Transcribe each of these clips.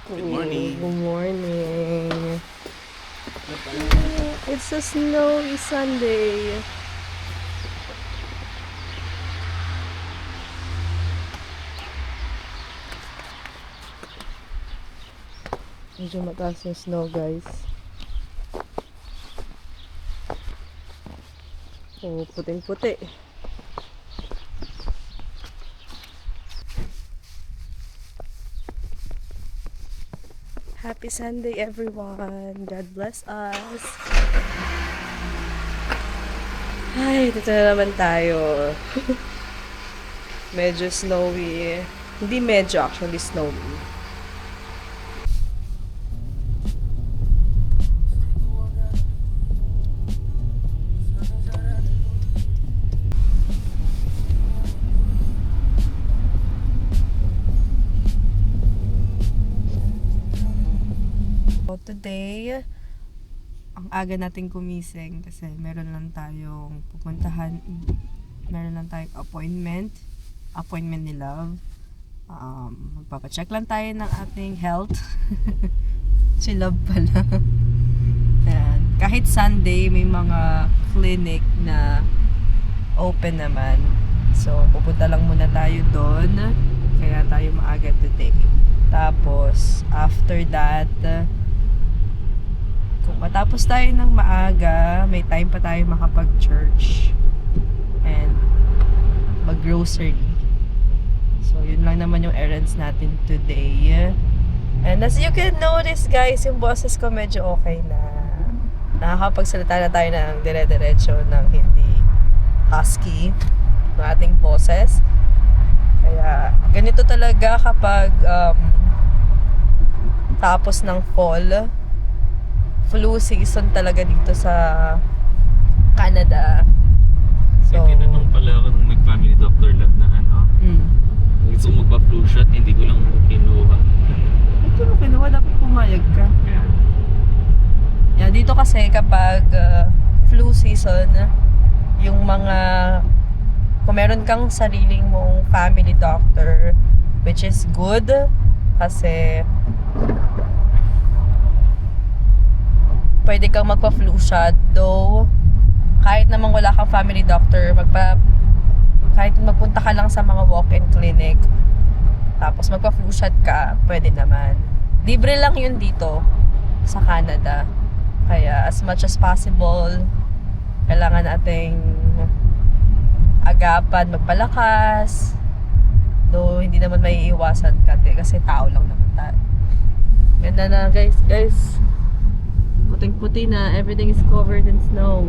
Good morning. Good morning. It's a snowy Sunday. Medyo mataas yung snow, guys. Oh, puting-puti. Happy Sunday, everyone. God bless us. Ay, dito na naman tayo. Medyo snowy. Hindi medyo, actually snowy. So today, ang aga nating gumising kasi meron lang tayong pupuntahan, meron lang tayong appointment ni Love. Magpapacheck lang tayo ng ating health. Si Love pala. Ayan. Kahit Sunday, may mga clinic na open naman. So, pupunta lang muna tayo doon. Kaya tayo maaga today. Tapos, after that, kung matapos tayo ng maaga, may time pa tayo makapag-church and mag-grocery. So, yun lang naman yung errands natin today. And as you can notice, guys, yung boses ko medyo okay na. Nakakapagsalita na tayo ng dire-diretso ng hindi husky ng ating boses. Kaya, ganito talaga kapag tapos ng fall. Flu season talaga dito sa Canada. So, tinanong pala ako nung nag-family doctor lab na gusto ko magpa-flu shot, hindi ko lang kinuha. Ito mo kinuha, dapat pumayag ka. Kaya, Yeah, dito kasi kapag flu season, yung mga, kung meron kang sariling mong family doctor, which is good, kasi pwede kang magpa-flu shot, though kahit namang wala kang family doctor, kahit magpunta ka lang sa mga walk-in clinic, tapos magpa-flu shot ka, pwede naman. Libre lang yun dito sa Canada. Kaya as much as possible, kailangan nating agapan, magpalakas. Though hindi naman may iiwasan kasi tao lang naman tayo. Ganda na guys. Puting-puti na. Everything is covered in snow.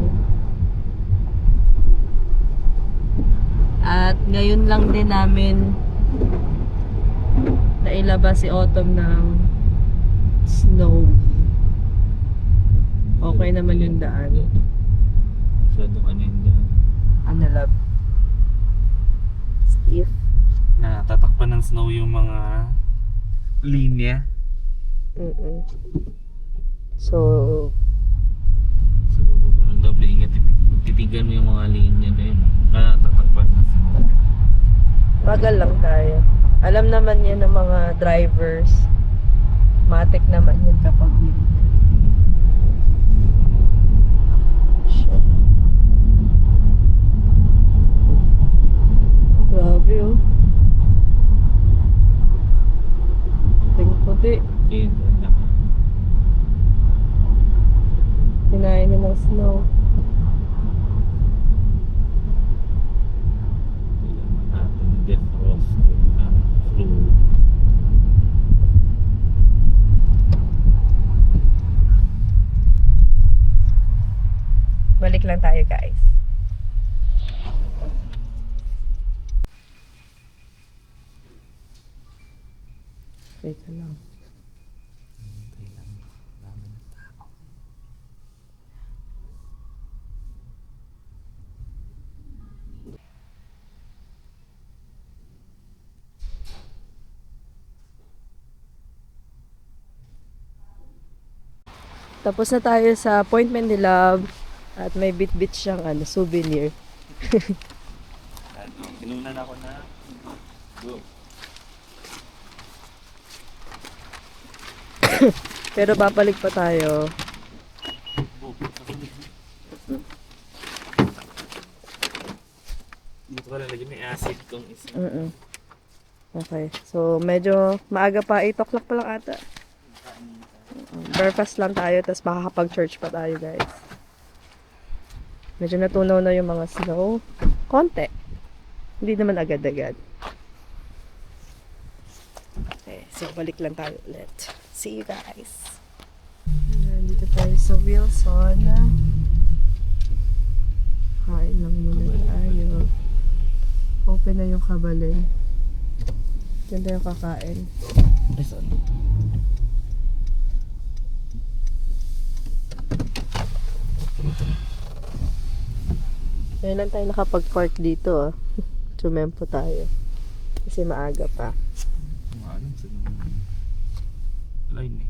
At ngayon lang din namin nailabas si Autumn ng snow. Okay naman yung daan. masyadong ano yun dyan. Ano, Love? Stiff. Tatakpan ng snow yung mga linya. So, So, ang doble ingat. Titigan mo yung mga linya na yun. Tatakpan ng snow. bagal lang tayo. Alam naman yan ng mga drivers. Matik naman yun kapag shit. Grabe oh. Puting-puti. Yun. Kinain na ng snow. Kailangan natin defrost na flu. Balik lang tayo, guys. Wait lang. Tapos na tayo sa appointment ni Love at may bit-bit siyang souvenir. Inunan ako na go. Pero babalik pa tayo. Dito ka lalagyan, may acid tong isa. Okay. So, medyo maaga pa. 8 o'clock pa lang ata. Breakfast lang tayo, tapos makakapag-church pa tayo, guys. Medyo natunaw na yung mga snow. Konti. Hindi naman agad-agad. Okay, so balik lang tayo ulit. See you guys. Nandito tayo sa Wilson. Kain lang muna tayo. Open na yung kabalin. Diyan tayo kakain. Ngayon lang tayo nakapag-park dito. Tumempo tayo. Kasi maaga pa. Maalam sa line eh.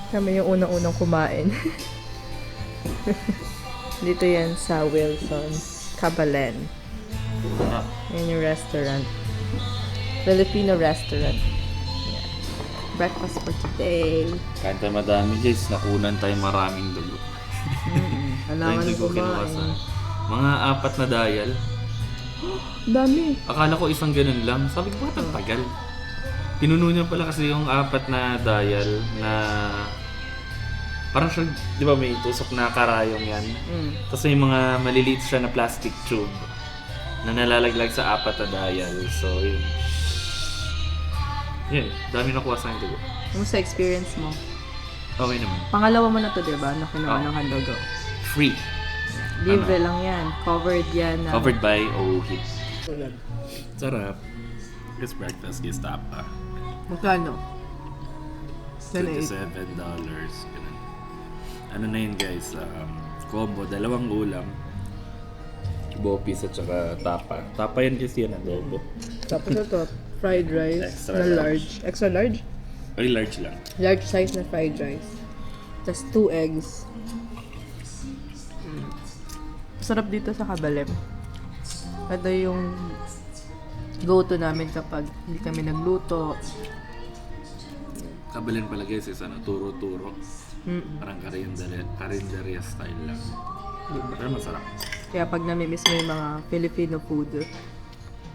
Kami yung unang-unang kumain. Dito yan sa Wilson, Cabalen. Yan yung restaurant. Filipino restaurant. Yeah. Breakfast for today. Kain tayo madami guys, nakunan tayo maraming dugo. Alangan Tayong dugo kinuha sa mga 4 na dial. Dami. Akala ko isang ganun lang. Sabi ko, bakit ang tagal? Pinuno niya pala kasi yung 4 na dial na parang siya, di ba may tusok na karayong yan? Tapos may mga maliliit siya na plastic tube na nalalaglag sa 4 na dial. So, yun. Yun, dami nakuha sa akin dugo. Kumusta experience mo? Okay naman. Pangalawa mo na to, diba? Na kinuha ng handog. Free. Libre lang yan. Covered yan. Covered by OHIP. Sarap. Guys, breakfast, guys, tapa. Magkano? $27. Ganun. Ano na yun guys, combo, 2 ulam. Bopis at saka tapa. Tapa yan kasi yan, adobo. Tapos ito, fried rice Extra na large. large. Extra large? Ay, large lang. Large size na fried rice. Tapos 2 eggs. Sarap dito sa Cabalem. Ito yung go-to namin kapag hindi kami nagluto. Kabalin pala guys, is ano, turo-turo. Parang karinderya style lang. Pero masarap. Kaya pag namimiss mo yung mga Filipino food,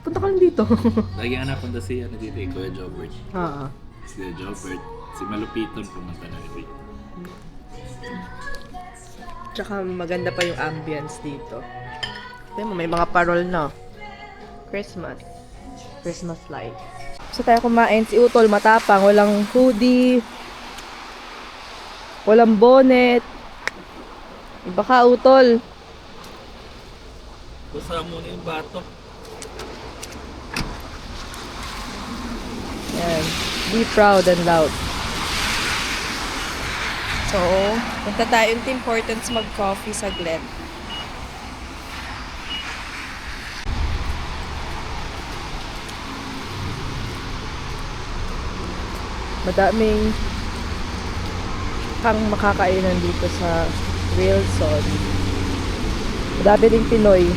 punta ka lang dito. Lagi nga napunta si ano dito, Kuya Jobert. Oo. Si Kuya Jobert. Si Malupiton pumunta na rin. Tsaka maganda pa yung ambience dito. Tignan mo, may mga parol na. Christmas. Christmas lights. So tayo kumain, si Utol matapang, walang hoodie, walang bonnet. Iba ka, Utol. Basa muna yung bato. Yan. Be proud and loud. So, punta tayo yung Tim Hortons mag-coffee saglit. Madaming kang makakainan dito sa Wilson. Madami ding Pinoy.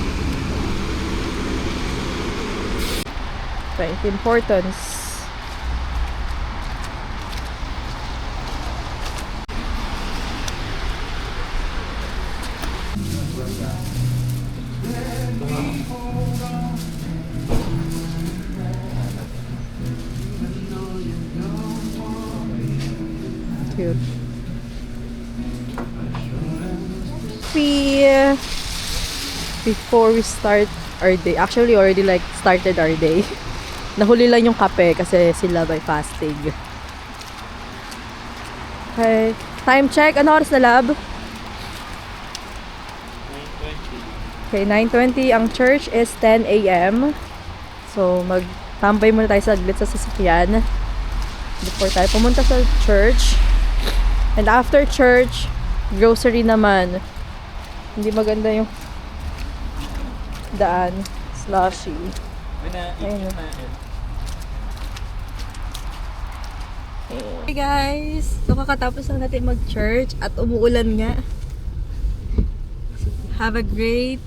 Sa Tim Hortons. Cute. Before we start our day, actually already like started our day. Nahuli lang yung kape kasi sila by fasting. Okay, time check. Ano oras na, lab? 9:20. Okay, 9:20. Ang church is 10 a.m. So, magtambay muna tayo saglit sa sasakyan before tayo pumunta sa church. And after church, grocery naman. Hindi maganda yung daan. Slushy. Ayun. Hey guys! So kakatapos lang natin mag-church at umuulan nga. Have a great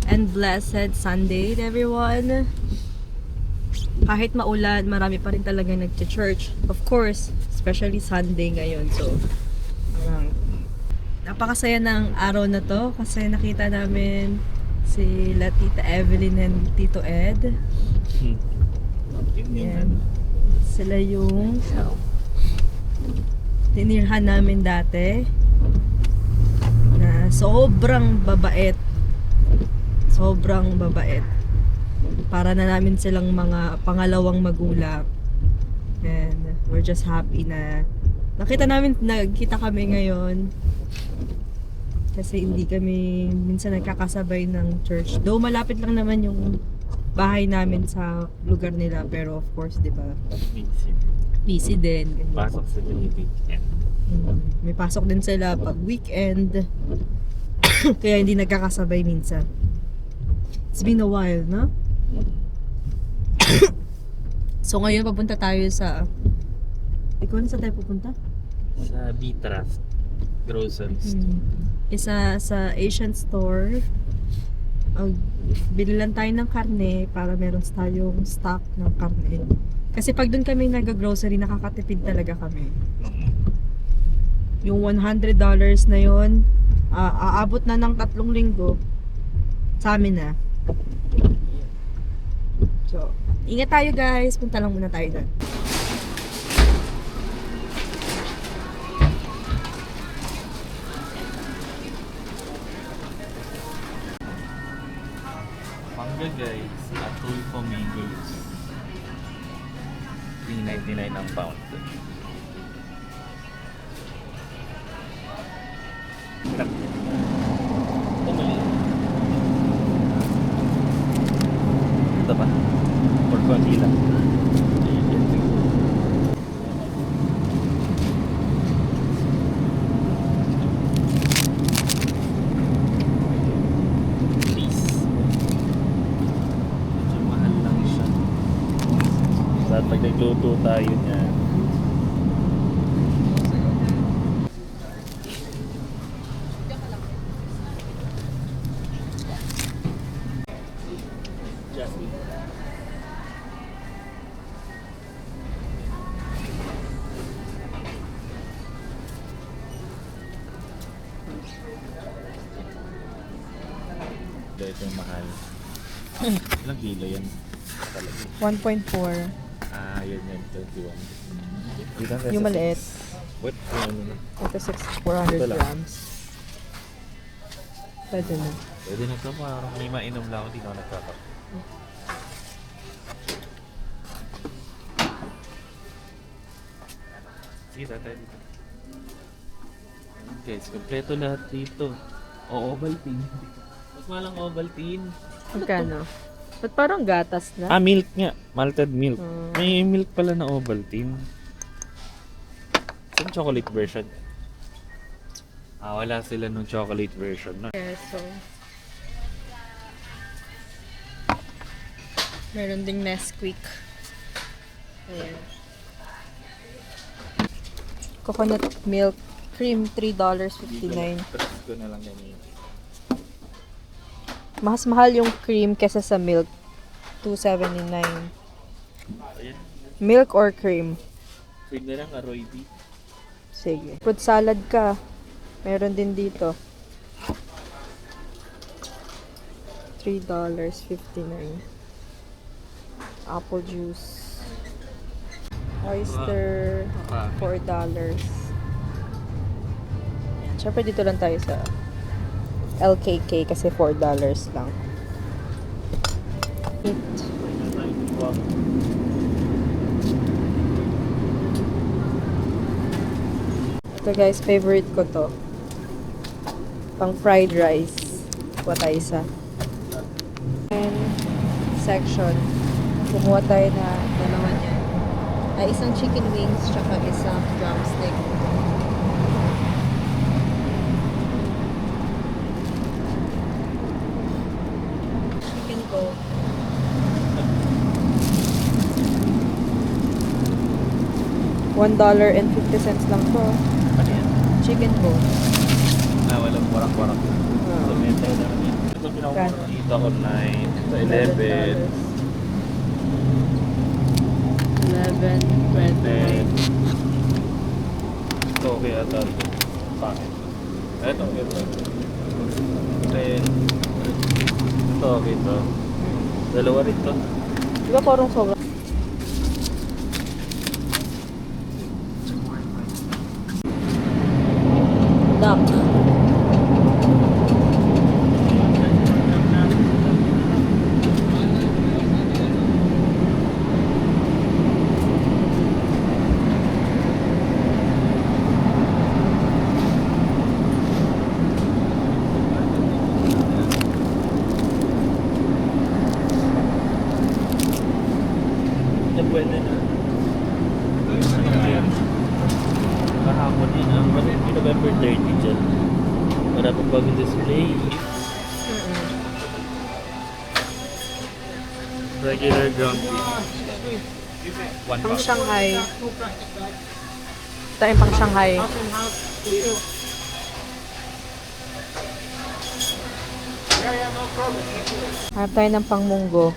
and blessed Sunday everyone. Kahit maulan, marami pa rin talaga nag-church. Of course, especially Sunday ngayon. So, napakasaya ng araw na to kasi nakita namin si Tita Evelyn and Tito Ed. Yan. Sila yung tinirhan namin dati na sobrang babait. Sobrang babait. Para na namin silang mga pangalawang magulang. And we're just happy na nagkita kami ngayon. Kasi hindi kami minsan nagkakasabay ng church. Though malapit lang naman yung bahay namin sa lugar nila. Pero of course, di ba? Busy din. Pasok sila yung weekend. May pasok din sila pag weekend. Kaya hindi nagkakasabay minsan. It's been a while, no? So ngayon papunta tayo sa... Ikaw na saan tayo pupunta? Sa B-Trust grocery store. Isa sa Asian store. Bili lang tayo ng karne para meron tayong stock ng karne. Kasi pag doon kami nag-grocery, nakakatipid talaga kami. Yung $100 na yon, aabot na ng 3 linggo sa amin na. So, ingat tayo guys. Punta lang muna tayo doon. Mangga guys, Atulfo mangoes. $3.99 ang pound. Hirap yan. Ito mali. Ito ba? Or konti lang. Please. Medyo mahal lang siya. Sa pag nagluto tayo niya. Jasmine. Ito yung mahal. Ilang kilo yan? Talaga. 1.4. Ah, yan yan. 21. Yung maliit. What? Ano? Ito 400 Ito lang. grams. Pwede na. Pwede na ito. Parang may mainom lang ako. Di na ako nagkakaroon. Sige, tatay dito. Guys, kompleto lahat dito. O, Ovaltine. Mas malang Ovaltine. Magkano? Ba't parang gatas na? Ah, milk nga. Malted milk. Hmm. May milk pala na Ovaltine. Saan chocolate version? Ah, wala sila nung chocolate version. No? Yeah, so... Meron ding Nesquik. Ayan. Coconut milk cream, $3.59. Trust ko na lang yan. Mas mahal yung cream kesa sa milk. $2.79. Ayan. Milk or cream? Cream na lang, Aroy B. Sige. Fruit salad ka. Meron din dito. $3.59. Apple juice. Oyster, $4. Siyempre dito lang tayo sa LKK kasi $4 lang. Eat. Ito guys, favorite ko to. Pang fried rice. Kuha tayo isa. And section. Kumuha tayo na dalawa niya. Ay, isang chicken wings tsaka isang drumstick. Chicken go. $1.50 lang to. Ano yan? Chicken bone. Walang warak-warak. So, may tayo na rin. Ito pinakita ko 9. Ito 11. 11, 10. Ito okay ata. Bakit? Ito. 10. Ito okay ito. Dalawa rin to. Di ba parang sobrang? Duck. Pwede na. Kahapon din ang November 30 dyan. Wala pang bagong display. Regular ground beef. One Pang pack. Shanghai. Ito yung pang Shanghai. Hanap tayo ng pang munggo.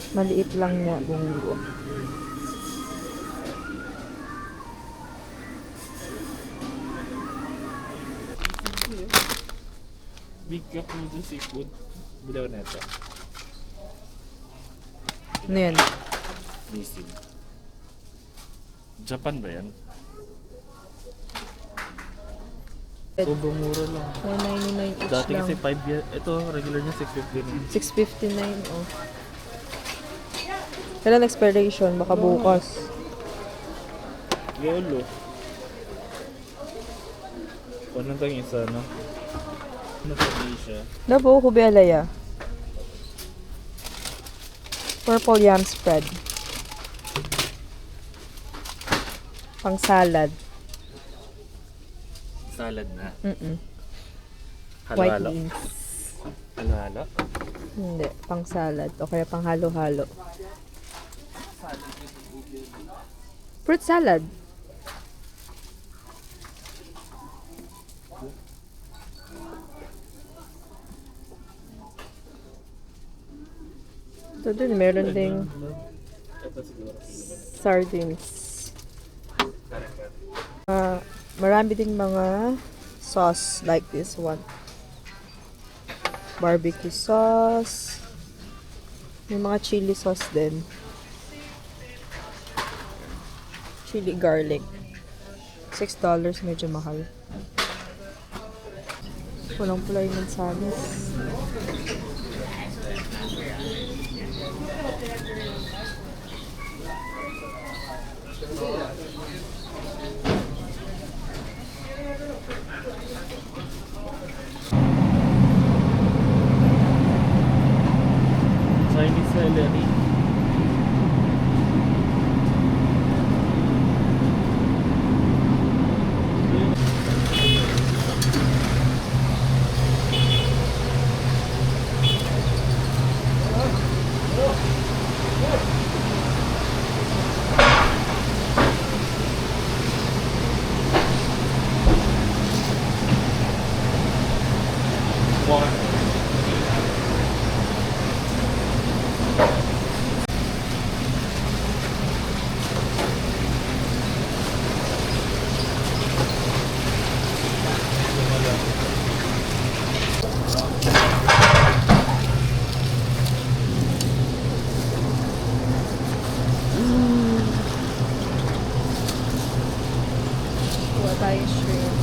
Maliit lang niya, munggo. Big cup noodle seafood. Bilaw na ito. Ano yan? Missing. Japan ba yan? Sobrang mura lang. 4.99 each Dati lang. kasi 5 years. Ito, regular niya 650 rin. 6.59, oh. Kailan expiration? Baka bukas. Yolo. Ano tayong isa, no? Ano sa Asia? Labo, kubi alaya. Purple yam spread. Pang salad. Salad na. White Halo-halo. beans. Halo-halo. Hindi, pang salad. O kaya pang halo-halo. Fruit salad. Ito din, meron ding Ito siguro. sardines. Marami ding mga sauce like this one. Barbecue sauce. May mga chili sauce din. Chili garlic. $6, medyo mahal. Walang pula yung mansanas. Chinese celery. Kuha tayo shrimp.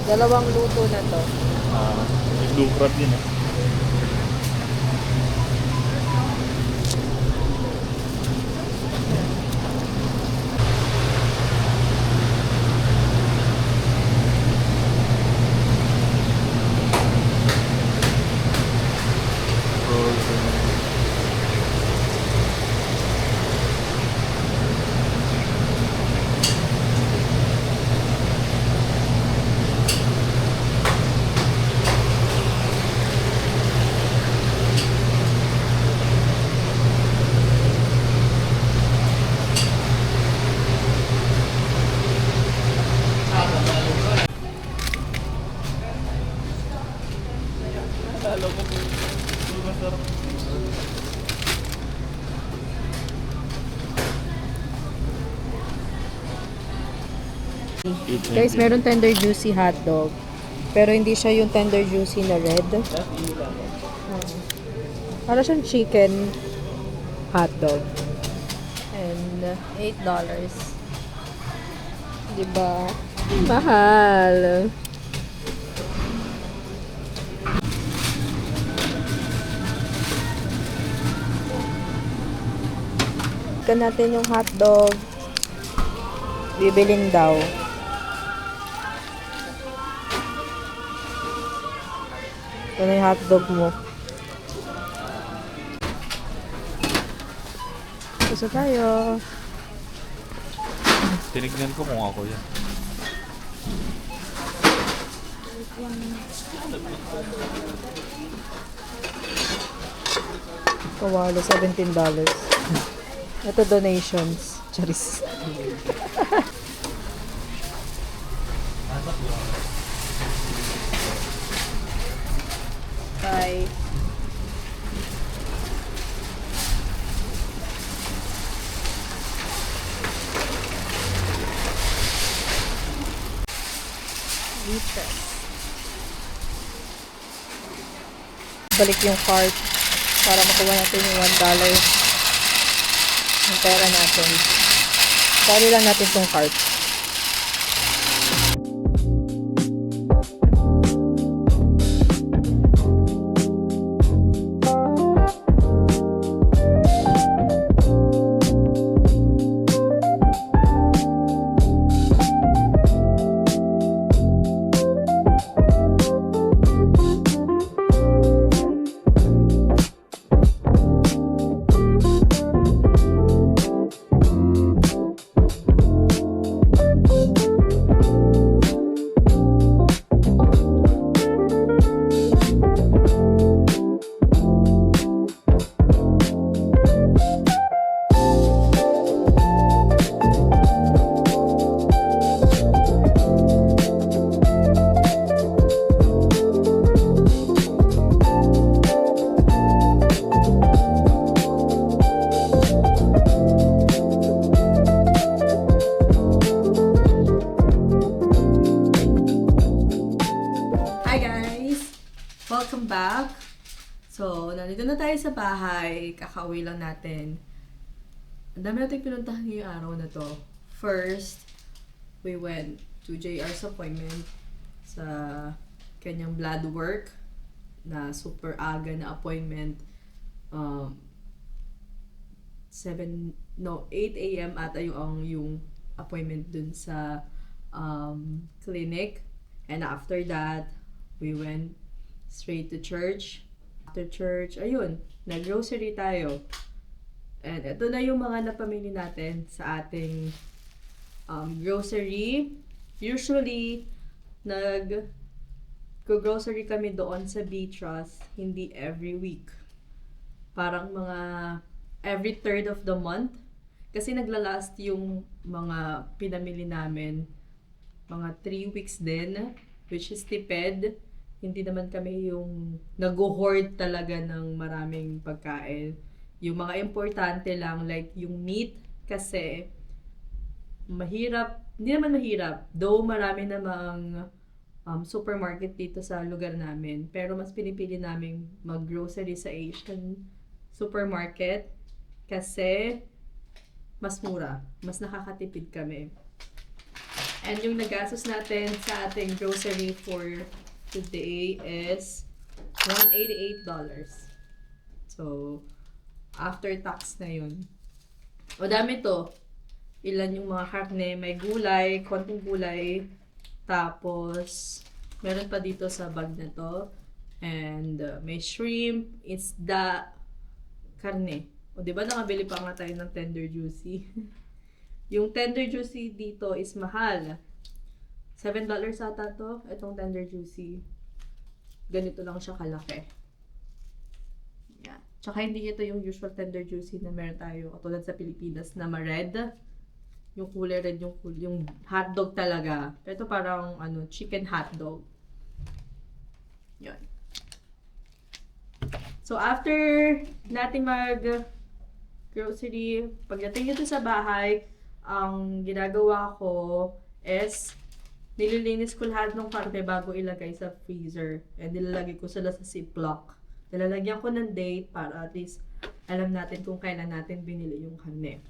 Dalawang luto na to. May blue crab din eh. Kala mo kung hindi masarap. Guys, meron tender juicy hotdog. Pero hindi siya yung tender juicy na red. Para siyang chicken hotdog. And $8. Diba? Mahal. Ika natin yung hotdog. Bibilin daw. Ito na yung hotdog mo. Gusto tayo. Tinignan ko kung ako yan. Kawalo, $17. Ito donations. Charis. Bye. Litres. Balik yung cart para makuha natin yung $1 yung pera natin. Pari lang natin tong cart. Welcome back. So, nandito na tayo sa bahay. Kakauwi lang natin. Ang dami natin pinuntahan ngayong araw na to. First, we went to JR's appointment sa kanyang blood work na super aga na appointment. 8 a.m. ata yung appointment dun sa clinic. And after that, we went straight to church. After church, ayun, nag-grocery tayo. And ito na yung mga napamili natin sa ating grocery. Usually, nag-grocery kami doon sa Beatrice, hindi every week. Parang mga every third of the month. Kasi naglalast yung mga pinamili namin, mga 3 weeks din, which is tipid. Hindi naman kami yung nag-hoard talaga ng maraming pagkain. Yung mga importante lang, like yung meat, kasi mahirap, hindi naman mahirap, though marami namang supermarket dito sa lugar namin. Pero mas pinipili namin mag-grocery sa Asian supermarket kasi mas mura, mas nakakatipid kami. And yung nagastos natin sa ating grocery for today is $188. So, after tax na yun. O dami to. Ilan yung mga karne, may gulay, konting gulay. Tapos, meron pa dito sa bag na to. And may shrimp, isda, karne. O diba nakabili pa nga tayo ng tender juicy? Yung tender juicy dito is mahal. $7 ata to, itong tender juicy. Ganito lang siya kalaki. Yan. Tsaka hindi ito yung usual tender juicy na meron tayo katulad sa Pilipinas na ma-red. Yung kulay red, yung hotdog talaga. Ito parang chicken hotdog. Yan. So, after natin grocery, pagdating dito sa bahay, ang ginagawa ko is nililinis ko lahat ng karne bago ilagay sa freezer. And nilalagay ko sila sa ziplock. Nilalagyan ko ng date para at least alam natin kung kailan natin binili yung karne.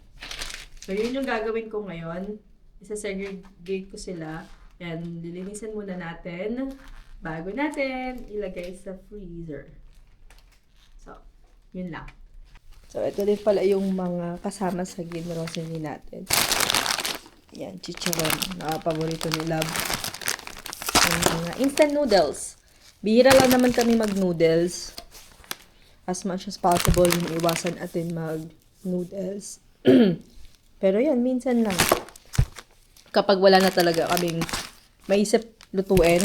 So, yun yung gagawin ko ngayon. Isa-segregate ko sila. Yan, lilinisan muna natin bago natin ilagay sa freezer. So, yun lang. So, ito din pala yung mga kasama sa grocery natin. Yan, chicharon. Paborito ni Love. Yung mga instant noodles. Bihira lang naman kami mag-noodles. As much as possible, iwasan natin mag-noodles. Pero yan, minsan lang. Kapag wala na talaga kaming maisip lutuin,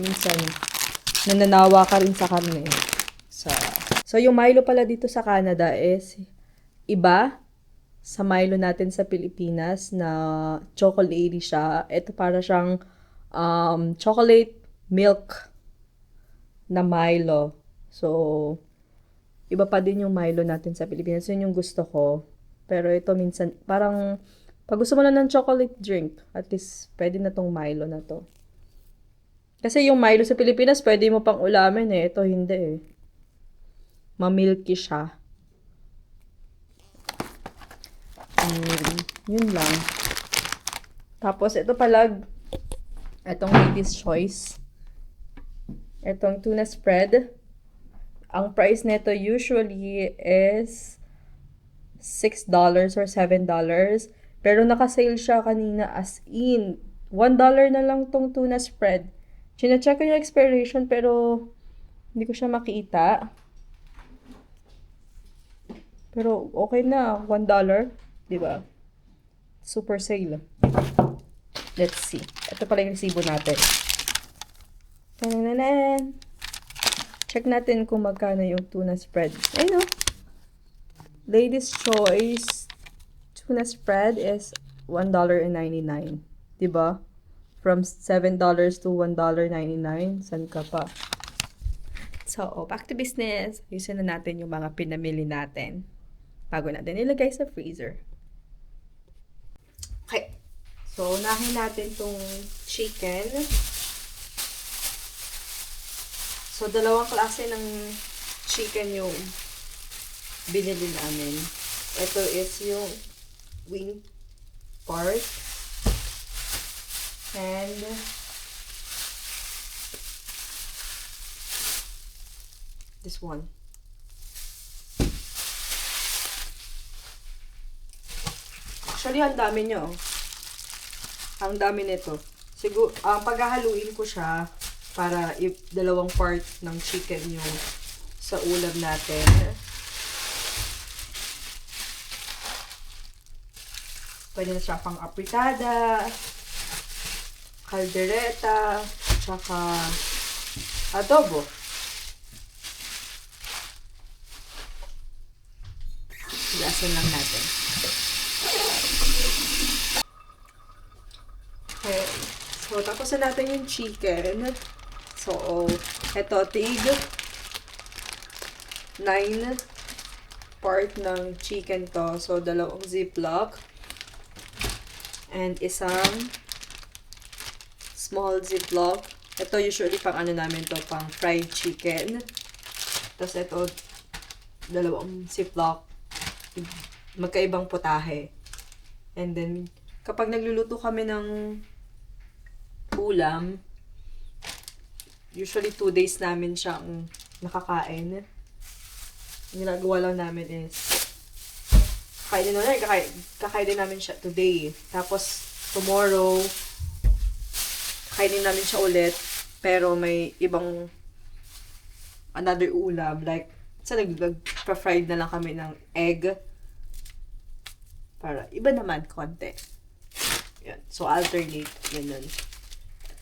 minsan nananawa ka rin sa karne. So, yung Milo pala dito sa Canada is iba sa Milo natin sa Pilipinas na chocolatey siya. Ito para siyang chocolate milk na Milo. So, iba pa din yung Milo natin sa Pilipinas. Yun yung gusto ko. Pero ito minsan, parang pag gusto mo na ng chocolate drink, at least pwede na tong Milo na to. Kasi yung Milo sa Pilipinas, pwede mo pang ulamin eh. Ito hindi eh. Mamilky siya. Yun lang. Tapos, ito pala, itong Lady's Choice. Itong tuna spread. Ang price nito usually is $6 or $7. Pero naka-sale siya kanina as in. $1 na lang tong tuna spread. Chine-check ko yung expiration pero hindi ko siya makita. Pero okay na, $1, di ba? Super sale. Let's see. Ito pala yung resibo natin. Tananan. Check natin kung magkano yung tuna spread. Ayun o. Lady's Choice tuna spread is $1.99. Diba? From $7 to $1.99. San ka pa? So, back to business. Ayusin na natin yung mga pinamili natin bago natin ilagay sa freezer. Okay. So, unahin natin tong chicken. So, dalawang klase ng chicken yung binili namin. Ito is yung wing part. And this one. Actually, ang dami nyo. Ang dami nito. Siguro, paghahaluin ko siya para dalawang part ng chicken yung sa ulam natin. Pwede na siya pang apritada, caldereta, tsaka adobo. Gasin lang natin. Okay. So, tapos na natin yung chicken. So, eto, tig 9 part ng chicken to. So, dalawang ziplock. And isang small ziplock. Ito usually pang ano namin to, pang fried chicken. Tapos ito, dalawang ziplock. Magkaibang putahe. And then, kapag nagluluto kami ng ulam, usually 2 days namin siyang nakakain. Ang ginagawa lang namin is kakainin namin siya today. Tapos, tomorrow, kakainin namin siya ulit. Pero may ibang another ulam. Like, nagpa-fried na lang kami ng egg. Para iba naman, konti. Yan. So, alternate. Ganun.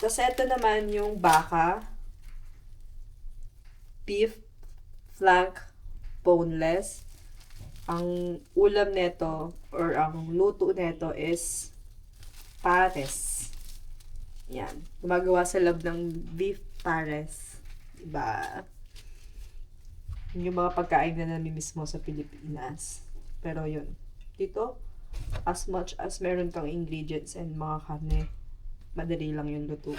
Tapos, ito naman yung baka. Beef flank boneless. Ang ulam neto or ang luto neto is pares. Yan. Gumagawa sa loob ng beef pares. Diba? Yung mga pagkain na namimiss mo sa Pilipinas. Pero yun, dito, as much as meron kang ingredients and mga karne, madali lang yung luto.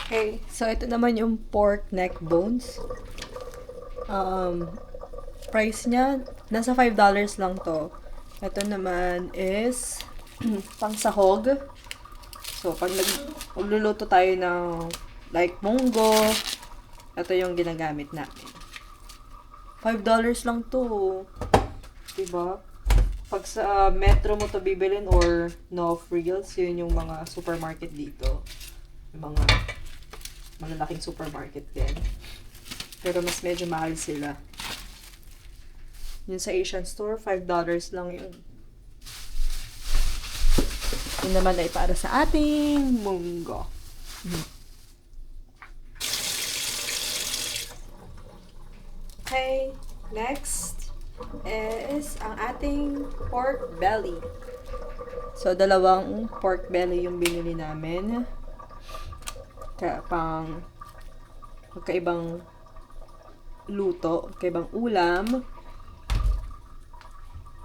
Okay, so ito naman yung pork neck bones. Price niya, nasa $5 lang to. Ito naman is pang sahog. So, pag magluluto tayo ng like munggo, ito yung ginagamit namin. $5 lang to. Diba? Pag sa Metro mo to bibilin or No Frills, yun yung mga supermarket dito. Yung mga malalaking supermarket din. Pero mas medyo mahal sila. Yun sa Asian store, $5 lang yun. Yun naman ay para sa ating munggo. Okay, next is ang ating pork belly. So, dalawang pork belly yung binili namin. Pang magkaibang luto, magkaibang ulam.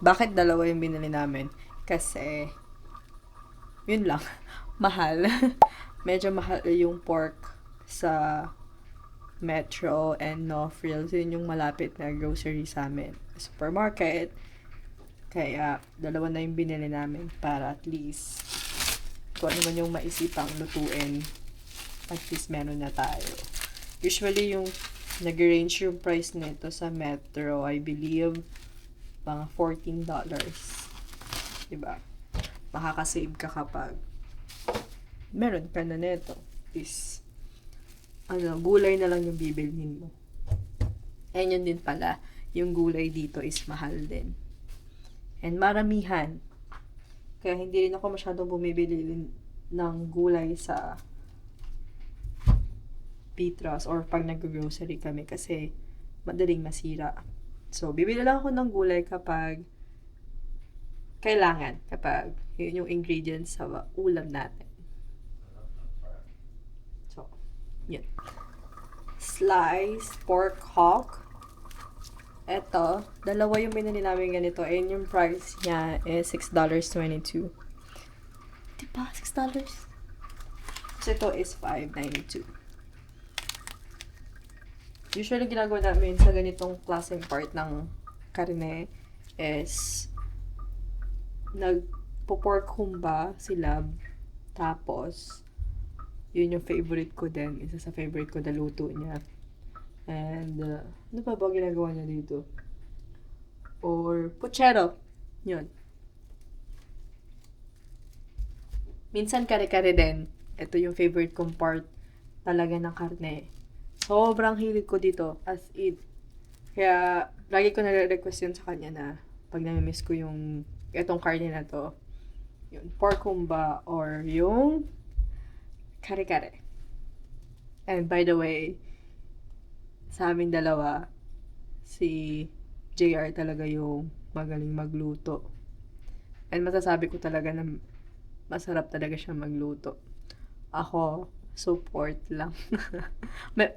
Bakit dalawa yung binili namin? Kasi, yun lang, mahal. Medyo mahal yung pork sa Metro and No Frills. Yun yung malapit na grocery sa amin. Supermarket. Kaya, dalawa na yung binili namin para at least kung ano man yung maisipang lutuin, at least meron na tayo. Usually, yung nag-range yung price nito sa Metro, I believe, mga $14. Diba? Makakasave ka kapag meron ka na nito. Is, gulay na lang yung bibilhin mo. And yun din pala, yung gulay dito is mahal din. And maramihan. Kaya hindi rin ako masyadong bumibili ng gulay sa Petras or pag nag-grocery kami kasi madaling masira. So, bibili lang ako ng gulay kapag kailangan, kapag yun yung ingredients sa ulam natin. So, yun. Sliced pork hock. Eto, dalawa yung binili namin ganito and yung price niya is $6.22. Diba? $6? So, ito is $5.92. Usually, ginagawa namin sa ganitong klaseng part ng karne is nagpo-pork humba sila. Tapos, yun yung favorite ko din. Isa sa favorite ko na luto niya. And, ano pa ba ginagawa niya dito? Or, puchero. Yun. Minsan, kare-kare din. Ito yung favorite kong part talaga ng karne. Sobrang hilig ko dito, as in. Kaya, lagi ko nare-request yun sa kanya na pag namimiss ko yung itong karne na to, yung pork humba or yung kare-kare. And by the way, sa aming dalawa, si JR talaga yung magaling magluto. And masasabi ko talaga na masarap talaga siya magluto. Ako, support lang.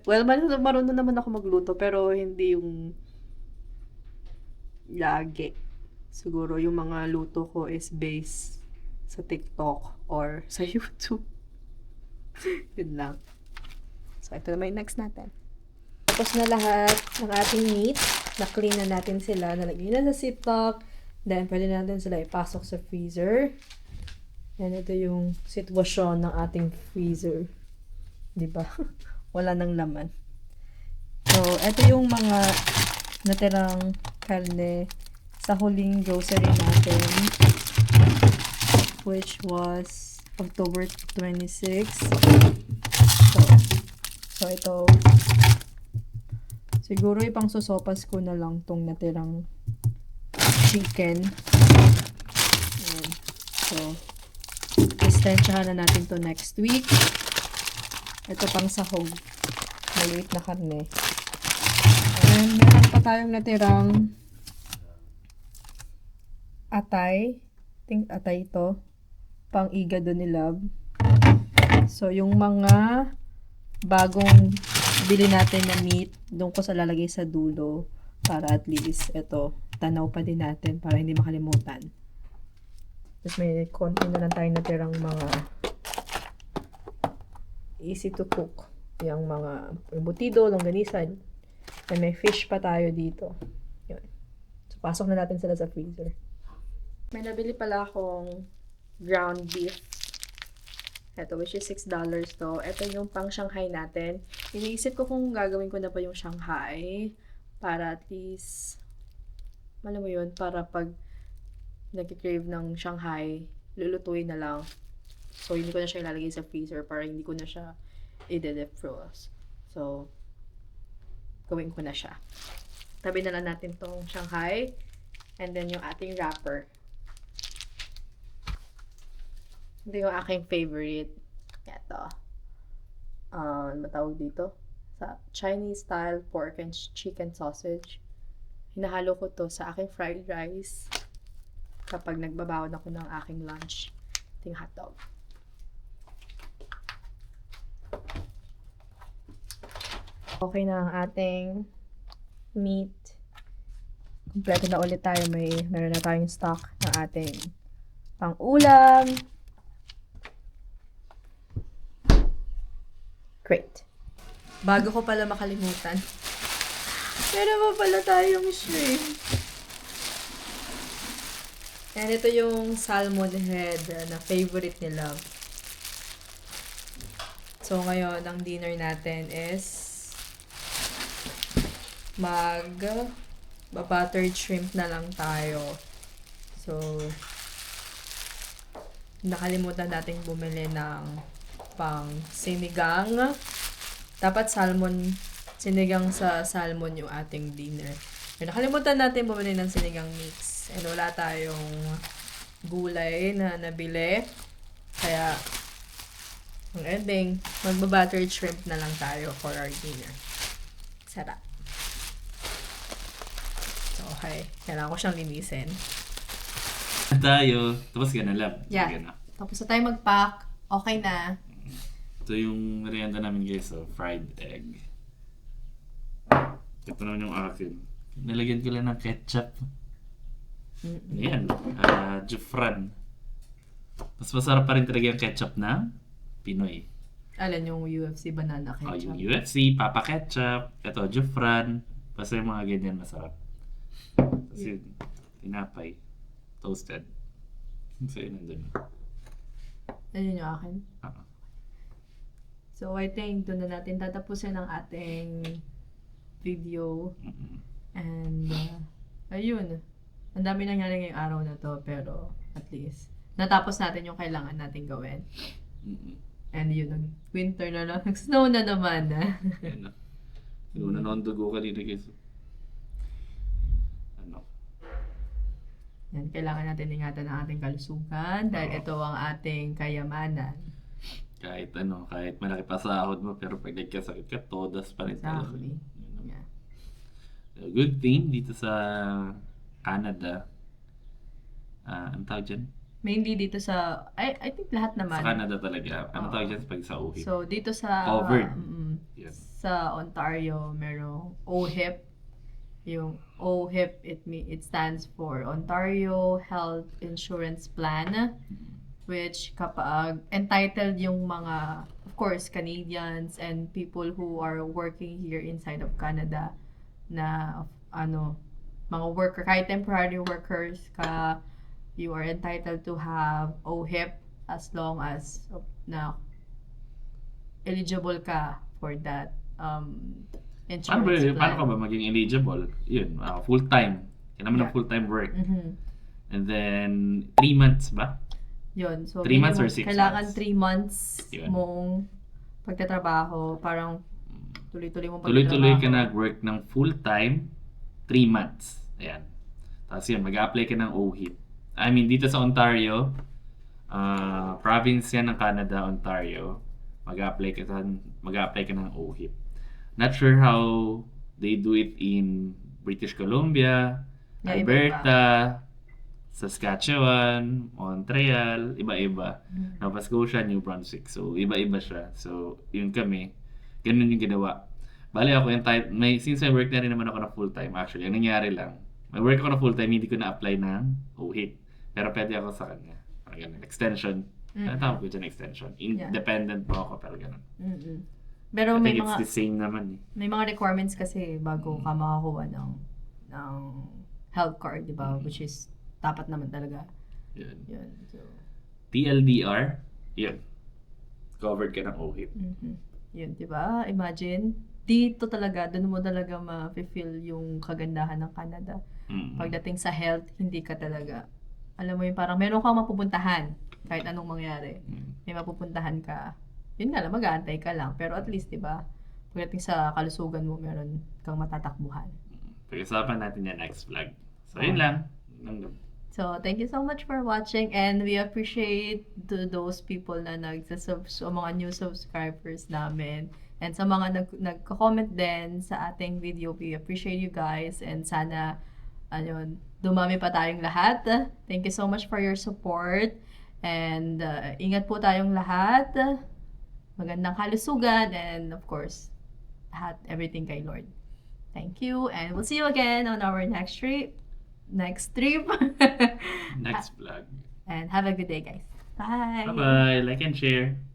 Well, marunong naman ako magluto, pero hindi yung lagi. Siguro yung mga luto ko is based sa TikTok or sa YouTube. Yun lang. So, ito naman yung next natin. Tapos na lahat ng ating meat. Na-clean na natin sila. Nalagyan na sa ziplock. Then, pwede natin sila ipasok sa freezer. And ito yung sitwasyon ng ating freezer. Diba? Wala nang laman. So, ito yung mga natirang karne sa huling grocery natin, which was October 26. So ito, siguro ipang susopas ko na lang tong natirang chicken. Ayan. So, istensyahan na natin to next week. Ito pang sahog. Maliit na karne. And meron pa tayong natirang atay. I think atay ito. Pang igado ni Love. So, yung mga bagong bili natin na meat, doon ko sa lalagay sa dulo para at least ito, tanaw pa din natin para hindi makalimutan. Tapos may konti na lang tayong natirang mga easy to cook. Yung mga embutido, longganisan. And may fish pa tayo dito. Yun. So, pasok na natin sila sa freezer. May nabili pala akong ground beef. Ito, which is $6 to. Ito yung pang Shanghai natin. Iniisip ko kung gagawin ko na ba yung Shanghai para at least, alam mo yun, para pag nag-crave ng Shanghai, lulutuin na lang. So, hindi ko na siya ilalagay sa freezer para hindi ko na siya i-defrost. So, gawin ko na siya. Tabi na lang natin tong Shanghai and then yung ating wrapper. Ito yung aking favorite. Ito. Ano tawag dito? Sa Chinese style pork and chicken sausage. Hinahalo ko to sa aking fried rice kapag nagbabawon ako ng aking lunch. Ito yung hotdog. Okay na ang ating meat. Kompleto na ulit tayo. Meron na tayong stock ng ating pang-ulam. Great. Bago ko pala makalimutan. Meron pa pala tayong shrimp. And ito yung salmon head na favorite ni Love. So ngayon, ang dinner natin is buttered shrimp na lang tayo. So, nakalimutan nating bumili ng pang sinigang. Dapat sinigang sa salmon yung ating dinner. Pero nakalimutan natin bumili ng sinigang mix. And wala tayong gulay na nabili. Kaya, ang ending, magba-buttered shrimp na lang tayo for our dinner. Sarap. So, okay. Kailangan ko siyang linisin. Tayo. Tapos ka na, lab. Yeah. Sige na. Tapos na tayo mag-pack. Okay na. Ito yung merienda namin guys, so fried egg. Ito naman yung akin. Nalagyan ko lang ng ketchup. Ayan, Jufran. Mas masarap pa rin talaga yung ketchup na Pinoy. Alam yung UFC banana Oh, ketchup. yung UFC, Papa Ketchup, ito Jufran. Basta yung mga ganyan masarap. Kasi tinapay, toasted. So yun nandun. Ayun yung akin. Ah. So, I think doon na natin tatapusin ang ating video. And, ayun. Ang dami nangyari ngayong araw na to, pero at least, natapos natin yung kailangan natin gawin. And yun, winter na lang. Nag-snow na naman. Ayan na. Sinuna na ang dugo kanina guys. Ano? Yan, kailangan natin ingatan ang ating kalusugan dahil ito ang ating kayamanan. Kahit malaki pa sahod mo, pero pag nagkasakit ka, todas pa rin talaga. Exactly. Yeah. So, good thing dito sa Canada. Ano tawag dyan? Mainly dito sa, I think lahat naman. Sa Canada talaga. Ano tawag dyan pag sa uhip? So, dito sa, Covered. Yes. sa Ontario, merong OHIP. Yung OHIP, it stands for Ontario Health Insurance Plan, which kapag entitled yung mga, of course, Canadians and people who are working here inside of Canada na, mga worker, kahit temporary workers you are entitled to have OHIP as long as na eligible ka for that insurance plan. Paano ka ba maging eligible? Yun, full-time. Yan naman ang full-time work. And then, 3 months ba? Yun. So, 3 months or 6 kailangan months? 3 months Yun. mong pagtatrabaho. Parang tuloy-tuloy mong Tuloy-tuloy ka pagtatrabaho. nag-work ng full-time, 3 months. Ayan. Tapos yun, mag-a-apply ka ng OHIP. I mean, dito sa Ontario, province yan ng Canada, Ontario, mag-a-apply ka ng OHIP. Not sure how they do it in British Columbia, Yeah, Alberta, Saskatchewan, Montreal, iba-iba. Nova Scotia, New Brunswick. So, iba-iba siya. So, yun kami. Ganun yung ginawa. Bali ako yung type, since may work na rin naman ako na full-time actually, ang nangyari lang, may work ako na full-time, hindi ko na-apply ng OHIP. Pero pwede ako sa kanya. Parang ganun, extension. Ano tawag ko dyan, extension? Independent po ako, pero ganun. Pero I may think it's mga the same naman eh. may mga requirements kasi bago ka makakuha ng health card, di ba? Which is dapat naman talaga. Yun. Yun. So, TLDR, yun. Covered ka ng OHIP. yun, di ba? Imagine, dito talaga, doon mo talaga ma-feel yung kagandahan ng Canada. Pagdating sa health, hindi ka talaga, alam mo yun, parang meron kang mapupuntahan kahit anong mangyari. May mapupuntahan ka. Yun nga lang, mag-aantay ka lang. Pero at least, di ba, pagdating sa kalusugan mo, meron kang matatakbuhan. Pag-usapan natin yan next vlog. So, yun lang. So, thank you so much for watching and we appreciate those people na mga new subscribers namin. And sa mga nagko-comment din sa ating video, we appreciate you guys and sana dumami pa tayong lahat. Thank you so much for your support and ingat po tayong lahat. Magandang kalusugan and of course, everything kay Lord. Thank you and we'll see you again on our next trip. Next vlog. Next vlog. And have a good day, guys. Bye. Bye-bye. Like and share.